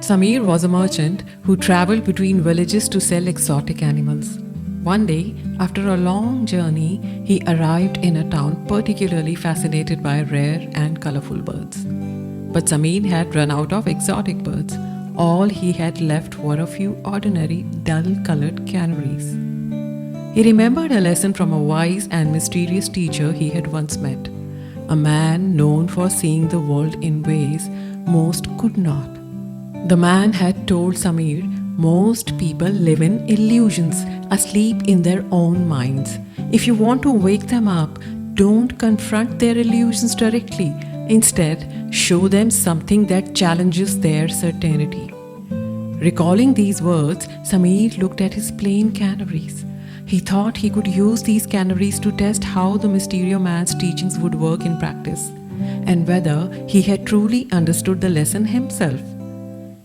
Samir was a merchant who traveled between villages to sell exotic animals. One day, after a long journey, he arrived in a town particularly fascinated by rare and colorful birds. But Samir had run out of exotic birds. All he had left were a few ordinary, dull-colored canaries. He remembered a lesson from a wise and mysterious teacher he had once met, a man known for seeing the world in ways most could not. The man had told Samir, most people live in illusions, asleep in their own minds. If you want to wake them up, don't confront their illusions directly. Instead, show them something that challenges their certainty. Recalling these words, Samir looked at his plain canaries. He thought he could use these canaries to test how the mysterious man's teachings would work in practice, and whether he had truly understood the lesson himself.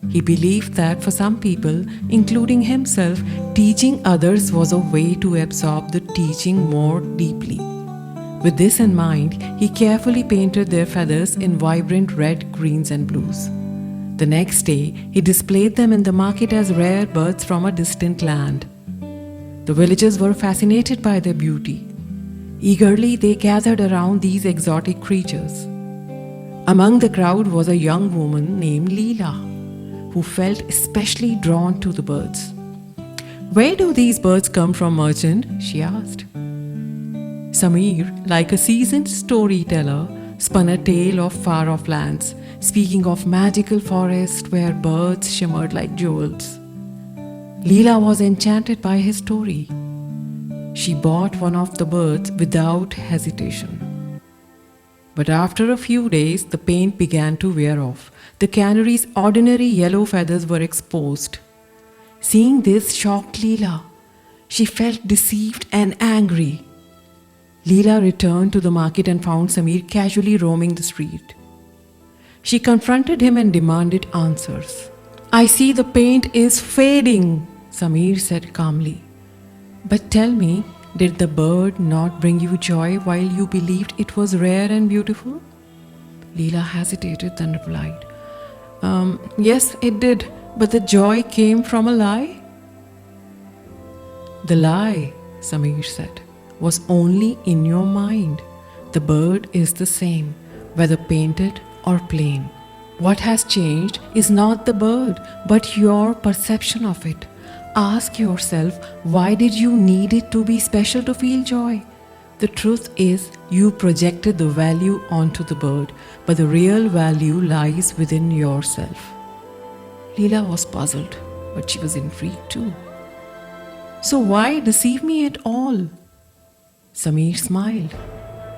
He believed that for some people, including himself, teaching others was a way to absorb the teaching more deeply. With this in mind, he carefully painted their feathers in vibrant red, greens, and blues. The next day, he displayed them in the market as rare birds from a distant land. The villagers were fascinated by their beauty. Eagerly, they gathered around these exotic creatures. Among the crowd was a young woman named Leela, who felt especially drawn to the birds. "Where do these birds come from, merchant?" she asked. Samir, like a seasoned storyteller, spun a tale of far-off lands, speaking of magical forests where birds shimmered like jewels. Leela was enchanted by his story. She bought one of the birds without hesitation. But after a few days, the paint began to wear off. The canary's ordinary yellow feathers were exposed. Seeing this shocked Leela. She felt deceived and angry. Leela returned to the market and found Samir casually roaming the street. She confronted him and demanded answers. "I see the paint is fading," Samir said calmly. "But tell me, did the bird not bring you joy while you believed it was rare and beautiful?" Leela hesitated, then replied, "Yes, it did, but the joy came from a lie." "The lie," Samir said, "was only in your mind. The bird is the same, whether painted or plain. What has changed is not the bird, but your perception of it. Ask yourself, why did you need it to be special to feel joy? The truth is, you projected the value onto the bird, but the real value lies within yourself." Leela was puzzled, but she was intrigued too. "So why deceive me at all?" Samir smiled.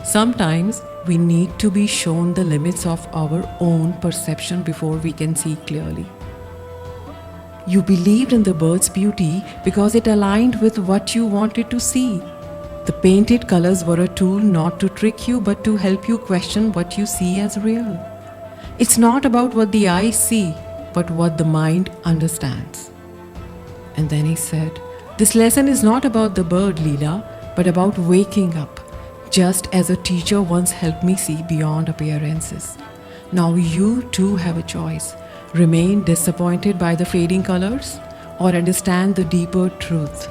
"Sometimes we need to be shown the limits of our own perception before we can see clearly. You believed in the bird's beauty because it aligned with what you wanted to see. The painted colors were a tool not to trick you but to help you question what you see as real. It's not about what the eyes see, but what the mind understands." And then he said, "This lesson is not about the bird, Leela, but about waking up, just as a teacher once helped me see beyond appearances. Now you too have a choice. Remain disappointed by the fading colors, or understand the deeper truth.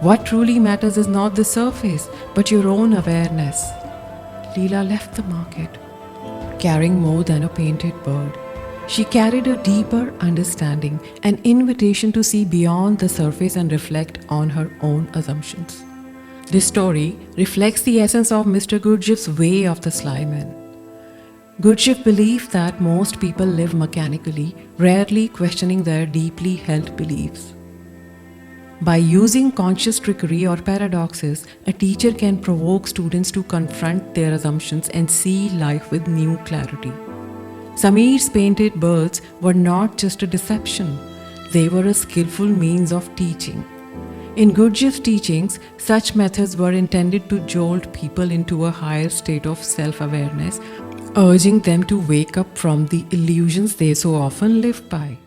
What truly matters is not the surface, but your own awareness." Leela left the market, carrying more than a painted bird. She carried a deeper understanding, an invitation to see beyond the surface and reflect on her own assumptions. This story reflects the essence of Mr. Gurdjieff's way of the Sly Man. Gurdjieff believed that most people live mechanically, rarely questioning their deeply held beliefs. By using conscious trickery or paradoxes, a teacher can provoke students to confront their assumptions and see life with new clarity. Samir's painted birds were not just a deception, they were a skillful means of teaching. In Gurdjieff's teachings, such methods were intended to jolt people into a higher state of self-awareness, urging them to wake up from the illusions they so often live by.